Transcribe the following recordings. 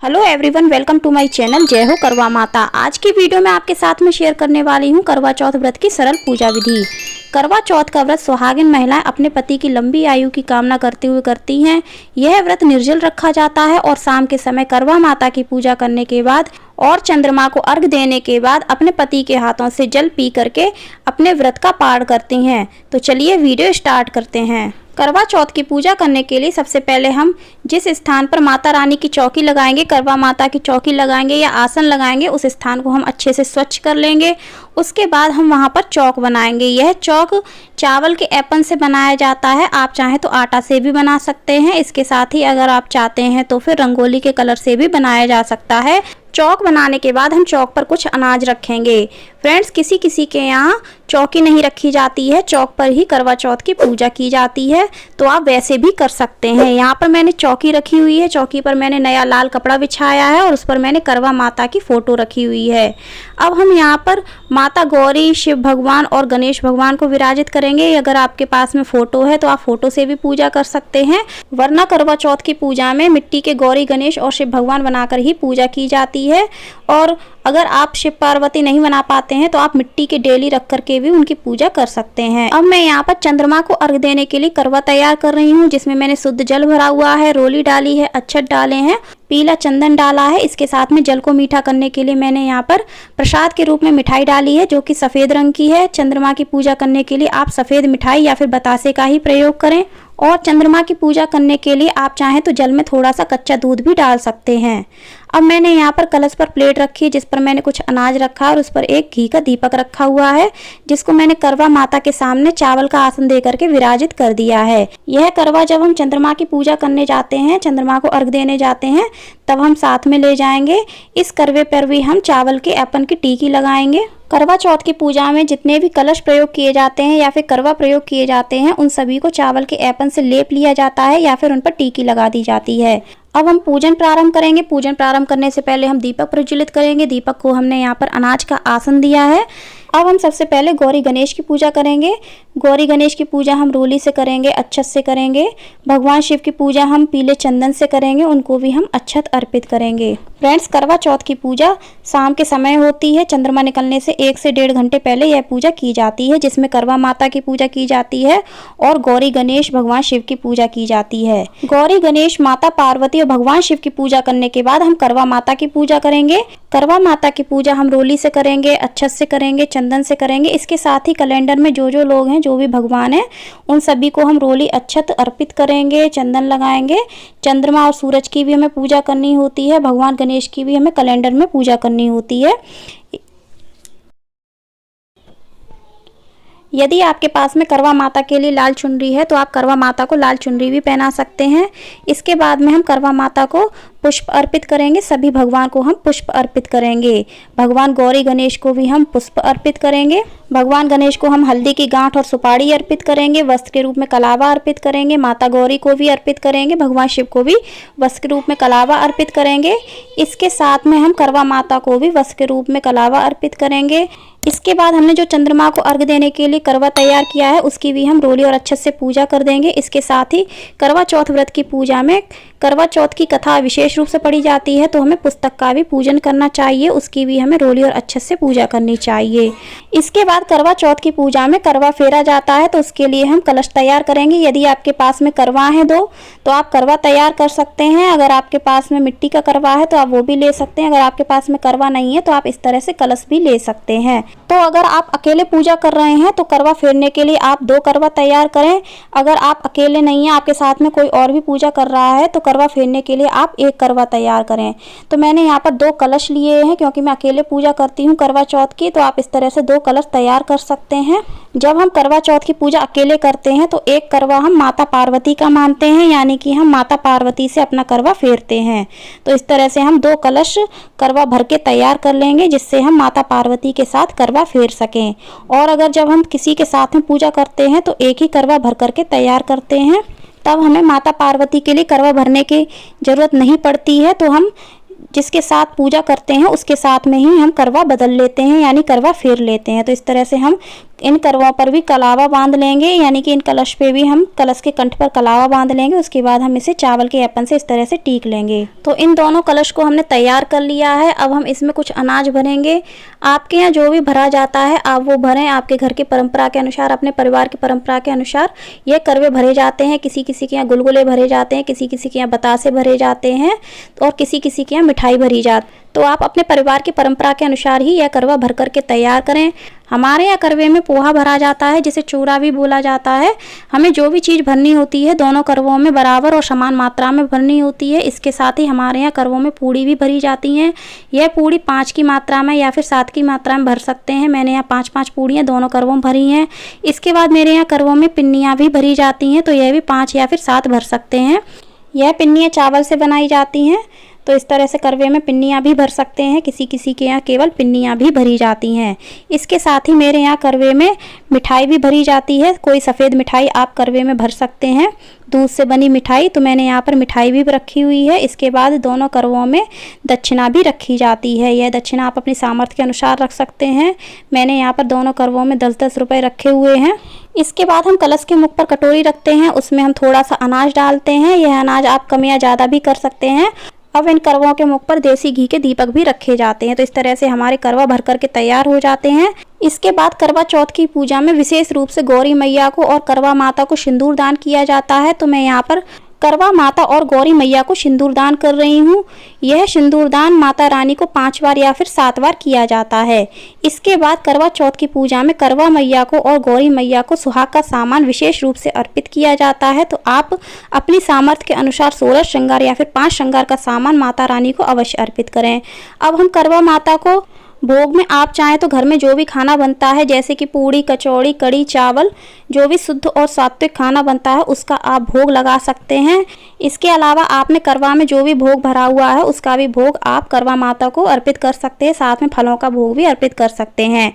Hello everyone, welcome to my channel. जय हो करवा माता। आज की वीडियो में आपके साथ में शेयर करने वाली हूँ करवा चौथ व्रत की सरल पूजा विधि। करवा चौथ का व्रत सुहागिन महिलाएं अपने पति की लंबी आयु की कामना करते हुए करती हैं। यह व्रत निर्जल रखा जाता है और शाम के समय करवा माता की पूजा करने के बाद और चंद्रमा को अर्घ देने के बाद अपने पति के हाथों से जल पी करके अपने व्रत का पाठ करती हैं। तो चलिए वीडियो स्टार्ट करते हैं। करवा चौथ की पूजा करने के लिए सबसे पहले हम जिस स्थान पर माता रानी की चौकी लगाएंगे, करवा माता की चौकी लगाएंगे या आसन लगाएंगे, उस स्थान को हम अच्छे से स्वच्छ कर लेंगे। उसके बाद हम वहां पर चौक बनाएंगे। यह चौक चावल के एपन से बनाया जाता है। आप चाहें तो आटा से भी बना सकते हैं। इसके साथ ही अगर आप चाहते हैं तो फिर रंगोली के कलर से भी बनाया जा सकता है। चौक बनाने के बाद हम चौक पर कुछ अनाज रखेंगे। फ्रेंड्स, किसी किसी के यहाँ चौकी नहीं रखी जाती है, चौक पर ही करवा चौथ की पूजा की जाती है, तो आप वैसे भी कर सकते हैं। यहाँ पर मैंने चौकी रखी हुई है। चौकी पर मैंने नया लाल कपड़ा बिछाया है और उस पर मैंने करवा माता की फोटो रखी हुई है। अब हम यहाँ पर माता गौरी, शिव भगवान और गणेश भगवान को विराजित करेंगे। अगर आपके पास में फोटो है तो आप फोटो से भी पूजा कर सकते हैं, वरना करवा चौथ की पूजा में मिट्टी के गौरी, गणेश और शिव भगवान बनाकर ही पूजा की जाती है। और अगर आप शिव पार्वती नहीं बना पाते हैं तो आप मिट्टी के डेली रख करके भी उनकी पूजा कर सकते हैं। अब मैं यहाँ पर चंद्रमा को अर्घ देने के लिए करवा तैयार कर रही हूँ, जिसमें मैंने शुद्ध जल भरा हुआ है, रोली डाली है, अक्षत डाले हैं, पीला चंदन डाला है। इसके साथ में जल को मीठा करने के लिए मैंने यहाँ पर प्रसाद के रूप में मिठाई डाली है, जो कि सफेद रंग की है। चंद्रमा की पूजा करने के लिए आप सफेद मिठाई या फिर बतासे का ही प्रयोग करें। और चंद्रमा की पूजा करने के लिए आप चाहें तो जल में थोड़ा सा कच्चा दूध भी डाल सकते हैं। अब मैंने यहाँ पर कलश पर प्लेट रखी है, जिस पर मैंने कुछ अनाज रखा है और उस पर एक घी का दीपक रखा हुआ है, जिसको मैंने करवा माता के सामने चावल का आसन दे करके विराजित कर दिया है। यह करवा जब हम चंद्रमा की पूजा करने जाते हैं, चंद्रमा को अर्घ देने जाते हैं, तब हम साथ में ले जाएंगे। इस करवे पर भी हम चावल के एपन की टीकी लगाएंगे। करवा चौथ की पूजा में जितने भी कलश प्रयोग किए जाते हैं या फिर करवा प्रयोग किए जाते हैं, उन सभी को चावल के एपन से लेप लिया जाता है या फिर उन पर टीकी लगा दी जाती है। अब हम पूजन प्रारंभ करेंगे। पूजन प्रारंभ करने से पहले हम दीपक प्रज्वलित करेंगे। दीपक को हमने यहाँ पर अनाज का आसन दिया है। अब हम सबसे पहले गौरी गणेश की पूजा करेंगे। गौरी गणेश की पूजा हम रोली से करेंगे, अक्षत से करेंगे। भगवान शिव की पूजा हम पीले चंदन से करेंगे, उनको भी हम अक्षत अर्पित करेंगे। फ्रेंड्स, करवा चौथ की पूजा शाम के समय होती है। चंद्रमा निकलने से 1 से 1.5 घंटे पहले यह पूजा की जाती है, जिसमें करवा माता की पूजा की जाती है और गौरी गणेश भगवान शिव की पूजा की जाती है। गौरी गणेश, माता पार्वती और भगवान शिव की पूजा करने के बाद हम करवा माता की पूजा करेंगे। करवा माता की पूजा हम रोली से करेंगे, अक्षत से करेंगे, चंदन से करेंगे। इसके साथ ही कैलेंडर में जो जो लोग हैं, जो भी भगवान हैं, उन सभी को हम रोली अक्षत अर्पित करेंगे, चंदन लगाएंगे। चंद्रमा और सूरज की भी हमें पूजा करनी होती है। भगवान गणेश की भी हमें कैलेंडर में पूजा करनी होती है। यदि आपके पास में करवा माता के लिए लाल चुनरी है तो आप करवा माता को लाल चुनरी भी पहना सकते हैं। इसके बाद में हम करवा माता को पुष्प अर्पित करेंगे। सभी भगवान को हम पुष्प अर्पित करेंगे। भगवान गौरी गणेश को भी हम पुष्प अर्पित करेंगे। भगवान गणेश को हम हल्दी की गांठ और सुपारी अर्पित करेंगे। वस्त्र के रूप में कलावा अर्पित करेंगे। माता गौरी को भी अर्पित करेंगे। भगवान शिव को भी वस्त्र के रूप में कलावा अर्पित करेंगे। इसके साथ में हम करवा माता को भी वस्त्र के रूप में कलावा अर्पित करेंगे। इसके बाद हमने जो चंद्रमा को अर्घ देने के लिए करवा तैयार किया है, उसकी भी हम रोली और अक्षत से पूजा कर देंगे। इसके साथ ही करवा चौथ व्रत की पूजा में करवा चौथ की कथा विशेष रूप से पढ़ी जाती है, तो हमें पुस्तक का भी पूजन करना चाहिए। उसकी भी हमें रोली और अक्षत से पूजा करनी चाहिए। इसके बाद करवा चौथ की पूजा में करवा फेरा जाता है, तो उसके लिए हम कलश तैयार करेंगे। यदि आपके पास में करवा है 2, तो आप करवा तैयार कर सकते हैं। अगर आपके पास में मिट्टी का करवा है तो आप वो भी ले सकते हैं। अगर आपके पास में करवा नहीं है तो आप इस तरह से कलश भी ले सकते हैं। तो अगर आप अकेले पूजा कर रहे हैं तो करवा फेरने के लिए आप 2 करवा तैयार करें। अगर आप अकेले नहीं हैं, आपके साथ में कोई और भी पूजा कर रहा है, तो करवा फेरने के लिए आप 1 करवा तैयार करें। तो मैंने यहाँ पर 2 कलश लिए हैं, क्योंकि मैं अकेले पूजा करती हूँ करवा चौथ की, तो आप इस तरह से 2 कलश तैयार कर सकते हैं। जब हम करवा चौथ की पूजा अकेले करते हैं तो 1 करवा हम माता पार्वती का मानते हैं, यानी कि हम माता पार्वती से अपना करवा फेरते हैं। तो इस तरह से हम 2 कलश करवा भर के तैयार कर लेंगे, जिससे हम माता पार्वती के साथ करवा फेर सकें। और अगर जब हम किसी के साथ में पूजा करते हैं तो 1 ही करवा भर करके तैयार करते हैं, तब हमें माता पार्वती के लिए करवा भरने की जरूरत नहीं पड़ती है। तो हम जिसके साथ पूजा करते हैं उसके साथ में ही हम करवा बदल लेते हैं, यानी करवा फेर लेते हैं। तो इस तरह से हम इन करवों पर भी कलावा बांध लेंगे, यानी कि इन कलश पे भी हम कलश के कंठ पर कलावा बांध लेंगे। उसके बाद हम इसे चावल के ऐपन से इस तरह से टीक लेंगे। तो इन दोनों कलश को हमने तैयार कर लिया है। अब हम इसमें कुछ अनाज भरेंगे। आपके यहाँ जो भी भरा जाता है आप वो भरें, आपके घर की परंपरा के अनुसार, अपने परिवार की परंपरा के अनुसार ये करवे भरे जाते हैं। किसी किसी के यहाँ गुलगुले भरे जाते हैं, किसी किसी के यहाँ बतासे भरे जाते हैं और किसी किसी के यहाँ मिठाई भरी जाती। तो आप अपने परिवार की परंपरा के अनुसार ही यह करवा भर करके तैयार करें। हमारे यहाँ करवे में पोहा भरा जाता है, जिसे चूड़ा भी बोला जाता है। हमें जो भी चीज़ भरनी होती है दोनों करवों में बराबर और समान मात्रा में भरनी होती है। इसके साथ ही हमारे यहाँ करवों में पूड़ी भी भरी जाती हैं। यह पूड़ी 5 की मात्रा में या फिर 7 की मात्रा में भर सकते हैं। मैंने यहाँ 5-5 पूड़ियाँ दोनों करवों में भरी हैं। इसके बाद मेरे यहाँ करवों में पिन्नियाँ भी भरी जाती हैं, तो यह भी 5 या फिर 7 भर सकते हैं। यह पिन्नियाँ चावल से बनाई जाती हैं, तो इस तरह से करवे में पिन्नियाँ भी भर सकते हैं। किसी किसी के यहाँ केवल पिन्नियाँ भी भरी जाती हैं। इसके साथ ही मेरे यहाँ करवे में मिठाई भी भरी जाती है। कोई सफ़ेद मिठाई आप करवे में भर सकते हैं, दूध से बनी मिठाई। तो मैंने यहाँ पर मिठाई भी रखी हुई है। इसके बाद दोनों करवों में दक्षिणा भी रखी जाती है। यह दक्षिणा आप अपनी सामर्थ्य के अनुसार रख सकते हैं। मैंने यहाँ पर दोनों करवों में 10-10 रुपये रखे हुए हैं। इसके बाद हम कलश के मुख पर कटोरी रखते हैं, उसमें हम थोड़ा सा अनाज डालते हैं। यह अनाज आप कम या ज़्यादा भी कर सकते हैं। अब इन करवों के मुख पर देसी घी के दीपक भी रखे जाते हैं। तो इस तरह से हमारे करवा भर करके तैयार हो जाते हैं। इसके बाद करवा चौथ की पूजा में विशेष रूप से गौरी मैया को और करवा माता को सिंदूर दान किया जाता है। तो मैं यहाँ पर करवा माता और गौरी मैया को सिंदूर दान कर रही हूँ। यह सिंदूर दान माता रानी को 5 बार या फिर 7 बार किया जाता है। इसके बाद करवा चौथ की पूजा में करवा मैया को और गौरी मैया को सुहाग का सामान विशेष रूप से अर्पित किया जाता है। तो आप अपनी सामर्थ्य के अनुसार 16 श्रृंगार या फिर 5 श्रृंगार का सामान माता रानी को अवश्य अर्पित करें। अब हम करवा माता को भोग में आप चाहें तो घर में जो भी खाना बनता है, जैसे कि पूड़ी, कचौड़ी, कड़ी, चावल, जो भी शुद्ध और सात्विक खाना बनता है उसका आप भोग लगा सकते हैं। इसके अलावा आपने करवा में जो भी भोग भरा हुआ है उसका भी भोग आप करवा माता को अर्पित कर सकते हैं। साथ में फलों का भोग भी अर्पित कर सकते हैं।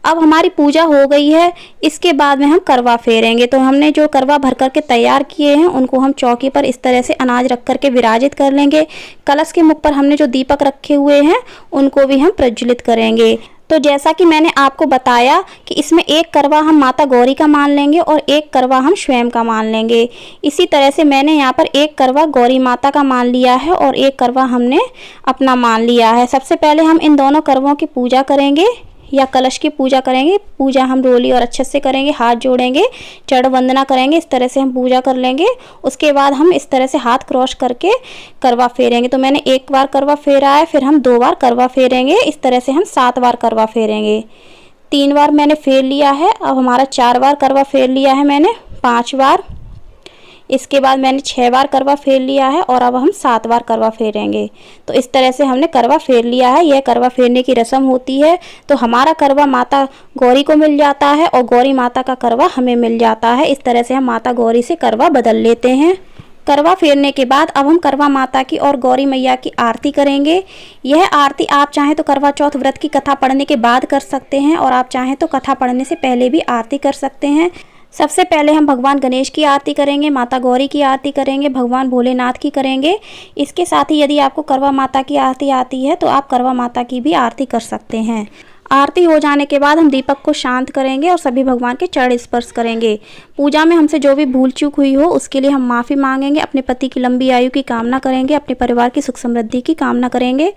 अब हमारी पूजा हो गई है। इसके बाद में हम करवा फेरेंगे। तो हमने जो करवा भर करके तैयार किए हैं उनको हम चौकी पर इस तरह से अनाज रख करके विराजित कर लेंगे। कलश के मुख पर हमने जो दीपक रखे हुए हैं उनको भी हम प्रज्वलित करेंगे। तो जैसा कि मैंने आपको बताया कि इसमें एक करवा हम माता गौरी का मान लेंगे और एक करवा हम स्वयं का मान लेंगे। इसी तरह से मैंने यहाँ पर एक करवा गौरी माता का मान लिया है और एक करवा हमने अपना मान लिया है। सबसे पहले हम इन दोनों करवों की पूजा करेंगे या कलश की पूजा करेंगे। पूजा हम रोली और अच्छे से करेंगे, हाथ जोड़ेंगे, चरण वंदना करेंगे। इस तरह से हम पूजा कर लेंगे। उसके बाद हम इस तरह से हाथ क्रॉस करके करवा फेरेंगे। तो मैंने 1 बार करवा फेरा है, फिर हम 2 बार करवा फेरेंगे। इस तरह से हम 7 बार करवा फेरेंगे। 3 बार मैंने फेर लिया है। अब हमारा 4 बार करवा फेर लिया है मैंने, 5 बार। इसके बाद मैंने 6 बार करवा फेर लिया है और अब हम 7 बार करवा फेरेंगे। तो इस तरह से हमने करवा फेर लिया है। यह करवा फेरने की रस्म होती है। तो हमारा करवा माता गौरी को मिल जाता है और गौरी माता का करवा हमें मिल जाता है। इस तरह से हम माता गौरी से करवा बदल लेते हैं। करवा फेरने के बाद अब हम करवा माता की और गौरी मैया की आरती करेंगे। यह आरती आप चाहें तो करवा चौथ व्रत की कथा पढ़ने के बाद कर सकते हैं और आप चाहें तो कथा पढ़ने से पहले भी आरती कर सकते हैं। सबसे पहले हम भगवान गणेश की आरती करेंगे, माता गौरी की आरती करेंगे, भगवान भोलेनाथ की करेंगे। इसके साथ ही यदि आपको करवा माता की आरती आती है तो आप करवा माता की भी आरती कर सकते हैं। आरती हो जाने के बाद हम दीपक को शांत करेंगे और सभी भगवान के चरण स्पर्श करेंगे। पूजा में हमसे जो भी भूल चूक हुई हो उसके लिए हम माफ़ी मांगेंगे, अपने पति की लंबी आयु की कामना करेंगे, अपने परिवार की सुख समृद्धि की कामना करेंगे।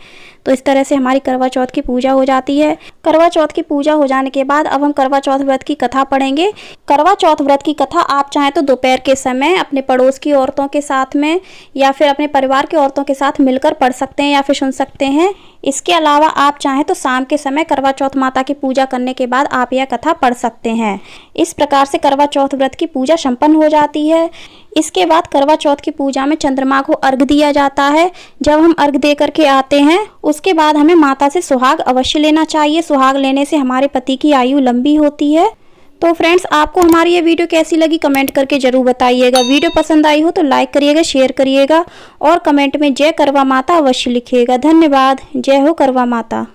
तो इस तरह से हमारी करवा चौथ की पूजा हो जाती है। करवा चौथ की पूजा हो जाने के बाद अब हम करवा चौथ व्रत की कथा पढ़ेंगे। करवा चौथ व्रत की कथा आप चाहें तो दोपहर के समय अपने पड़ोस की औरतों के साथ में या फिर अपने परिवार की औरतों के साथ मिलकर पढ़ सकते हैं या फिर सुन सकते हैं। इसके अलावा आप चाहें तो शाम के समय करवा चौथ माता की पूजा करने के बाद आप यह कथा पढ़ सकते हैं। इस प्रकार से करवा चौथ व्रत की पूजा संपन्न हो जाती है। इसके बाद करवा चौथ की पूजा में चंद्रमा को अर्घ दिया जाता है। जब हम अर्घ दे करके आते हैं उसके बाद हमें माता से सुहाग अवश्य लेना चाहिए। सुहाग लेने से हमारे पति की आयु लंबी होती है। तो फ्रेंड्स, आपको हमारी ये वीडियो कैसी लगी कमेंट करके ज़रूर बताइएगा। वीडियो पसंद आई हो तो लाइक करिएगा, शेयर करिएगा और कमेंट में जय करवा माता अवश्य लिखिएगा। धन्यवाद। जय हो करवा माता।